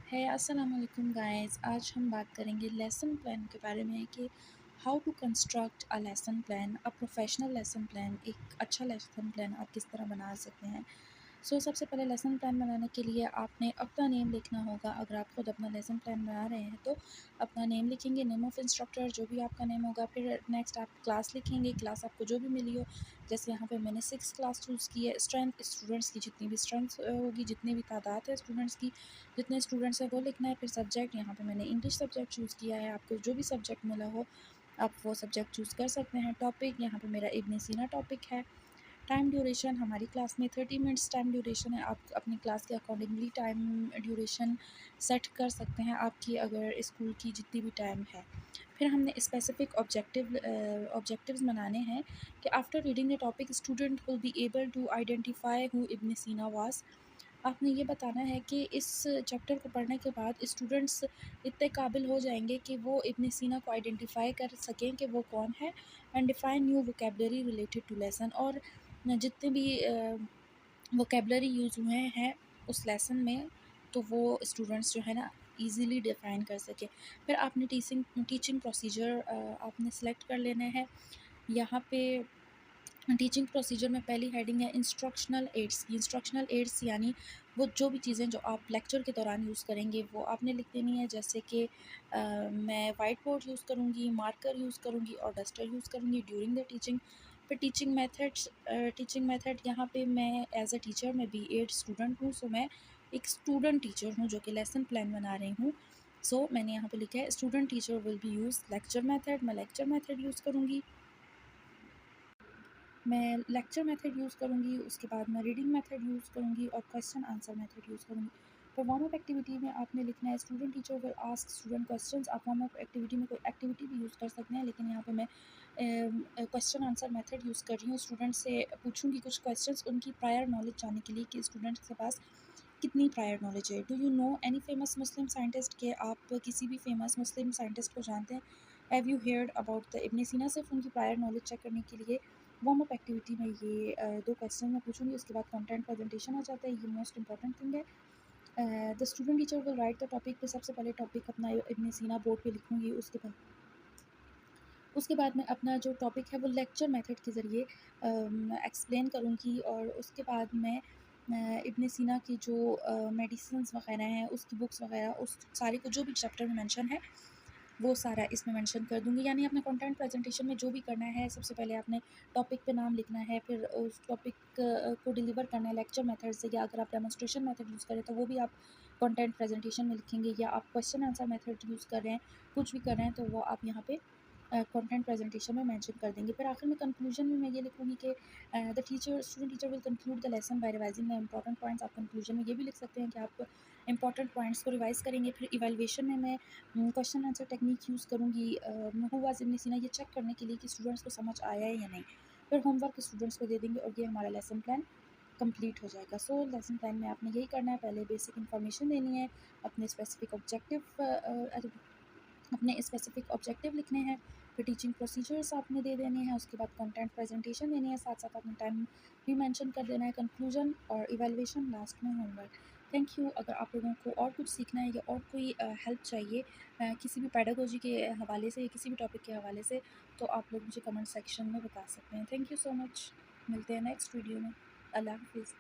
है अस्सलाम वालेकुम गाइस। आज हम बात करेंगे लेसन प्लान के बारे में कि how to construct a lesson plan, a professional lesson plan. एक अच्छा लेसन प्लान आप किस तरह बना सकते हैं। सबसे पहले लेसन प्लान बनाने के लिए आपने अपना नेम लिखना होगा। अगर आप खुद अपना लेसन प्लान बना रहे हैं तो अपना नेम लिखेंगे, नेम ऑफ़ इंस्ट्रक्टर जो भी आपका नेम होगा। फिर नेक्स्ट आप क्लास लिखेंगे, क्लास आपको जो भी मिली हो। जैसे यहाँ पे मैंने 6 क्लास चूज़ की है। स्ट्रेंथ स्टूडेंट्स की जितनी भी स्ट्रेंथ होगी, जितनी भी तादाद है स्टूडेंट्स की, जितने स्टूडेंट्स हैं वो लिखना है। फिर सब्जेक्ट यहाँ पे मैंने इंग्लिश सब्जेक्ट चूज़ किया है। आपको जो भी सब्जेक्ट मिला हो आप वो सब्जेक्ट चूज़ कर सकते हैं। टॉपिक यहाँ पे मेरा इब्न सीना टॉपिक है। टाइम ड्यूरेशन हमारी क्लास में 30 मिनट्स टाइम ड्यूरेशन है। आप अपनी क्लास के अकॉर्डिंगली टाइम ड्यूरेशन सेट कर सकते हैं, आपकी अगर स्कूल की जितनी भी टाइम है। फिर हमने स्पेसिफिक ऑब्जेक्टिव्स बनाने हैं कि after reading the topic student will be able to identify who Ibn Sina was. आपने ये बताना है कि इस चैप्टर को पढ़ने के बाद स्टूडेंट्स इतने काबिल हो जाएंगे कि वो इब्न सीना को आइडेंटिफाई कर सकें कि वो कौन है, and define new vocabulary related to lesson. और जितने भी वोकेबलरी यूज़ हुए हैं उस लेसन में, तो वो स्टूडेंट्स जो है ना इजीली डिफाइन कर सके। फिर आपने टीचिंग प्रोसीजर आपने सेलेक्ट कर लेना है। यहाँ पे टीचिंग प्रोसीजर में पहली हेडिंग है इंस्ट्रक्शनल एड्स की। इंस्ट्रक्शनल एड्स यानी वो जो भी चीज़ें जो आप लेक्चर के दौरान यूज़ करेंगे वो आपने लिख देनी है। जैसे कि मैं वाइट बोर्ड यूज़ करूँगी, मार्कर यूज़ करूँगी और डस्टर यूज़ करूँगी ड्यूरिंग द टीचिंग। फिर टीचिंग मेथड यहाँ पे मैं एज अ टीचर मैं B.Ed स्टूडेंट हूँ, सो मैं एक स्टूडेंट टीचर हूँ जो कि लेसन प्लान बना रही हूँ। मैंने यहाँ पे लिखा है student teacher will be use lecture method. मैं लेक्चर मेथड यूज़ करूँगी। मैं लेक्चर मेथड यूज़ करूँगी, उसके बाद मैं रीडिंग मेथड यूज़ करूँगी और क्वेश्चन आंसर मेथड यूज़ करूँगी। फिर वार्म अप एक्टिविटी में आपने लिखना है student teacher will ask student questions. आप वार्म अप एक्टिविटी में कोई एक्टिविटी भी यूज़ कर सकते हैं, लेकिन यहाँ पे मैं क्वेश्चन आंसर मेथड यूज़ कर रही हूँ। स्टूडेंट से पूछूंगी कुछ क्वेश्चंस उनकी प्रायर नॉलेज जानने के लिए कि स्टूडेंट्स के पास कितनी प्रायर नॉलेज है। Do you know any famous Muslim scientist, के आप किसी भी फेमस मुस्लिम साइंटिस्ट को जानते हैं। Have you heard about the Ibn Sina. सिर्फ उनकी प्रायर नॉलेज चेक करने के लिए वार्म अप एक्टिविटी में ये 2 क्वेश्चन मैं पूछूंगी। उसके बाद कंटेंट प्रेजेंटेशन आ जाता है, ये मोस्ट इंपॉर्टेंट थिंग है। The student teacher will write the topic पे। सबसे पहले टॉपिक अपना इब्न सीना बोर्ड पे लिखूंगी। उसके बाद मैं अपना जो टॉपिक है वो लेक्चर मेथड के ज़रिए एक्सप्लेन करूँगी। और उसके बाद मैं इब्न सीना की जो मेडिसिन्स वग़ैरह हैं उसकी बुक्स वग़ैरह उस सारे को जो भी चैप्टर में मेंशन है वो सारा इसमें मेंशन कर दूँगी। यानी अपने कंटेंट प्रेजेंटेशन में जो भी करना है, सबसे पहले आपने टॉपिक पे नाम लिखना है, फिर उस टॉपिक को डिलीवर करना है लेक्चर मेथड से, या अगर आप डेमोंस्ट्रेशन मेथड यूज़ करें तो वो भी आप कंटेंट प्रेजेंटेशन में लिखेंगे, या आप क्वेश्चन आंसर मेथड यूज़ कर रहे हैं, कुछ भी कर रहे हैं तो वो आप यहाँ पे कंटेंट प्रेजेंटेशन में मेंशन कर देंगे। फिर आखिर में कंक्लूजन में मैं ये लिखूँगी कि the student teacher will conclude the lesson bye revising the important points. आप कंक्लूजन में ये भी लिख सकते हैं कि आप इंपॉर्टेंट पॉइंट्स को रिवाइज़ करेंगे। फिर इवैल्यूएशन में मैं क्वेश्चन आंसर टेक्निक यूज़ करूँगी हू वाज़ इब्न सीना, ये चेक करने के लिए कि स्टूडेंट्स को समझ आया है या नहीं। फिर होमवर्क स्टूडेंट्स को दे देंगे और ये हमारा लेसन प्लान कंप्लीट हो जाएगा। लेसन प्लान में आपने यही करना है, पहले बेसिक इन्फॉर्मेशन देनी है, अपने स्पेसिफिक ऑब्जेक्टिव लिखने हैं, फिर टीचिंग प्रोसीजर्स आपने दे देने हैं, उसके बाद कंटेंट प्रेजेंटेशन देनी है, साथ साथ अपना टाइम भी मेंशन कर देना है, कंक्लूजन और इवैल्यूएशन, लास्ट में होमवर्क। Thank you. अगर आप लोगों को और कुछ सीखना है या और कोई हेल्प चाहिए किसी भी पेडागोजी के हवाले से या किसी भी टॉपिक के हवाले से, तो आप लोग मुझे कमेंट सेक्शन में बता सकते हैं। Thank you so much. मिलते हैं नेक्स्ट वीडियो में। अल्लाह हाफिज़।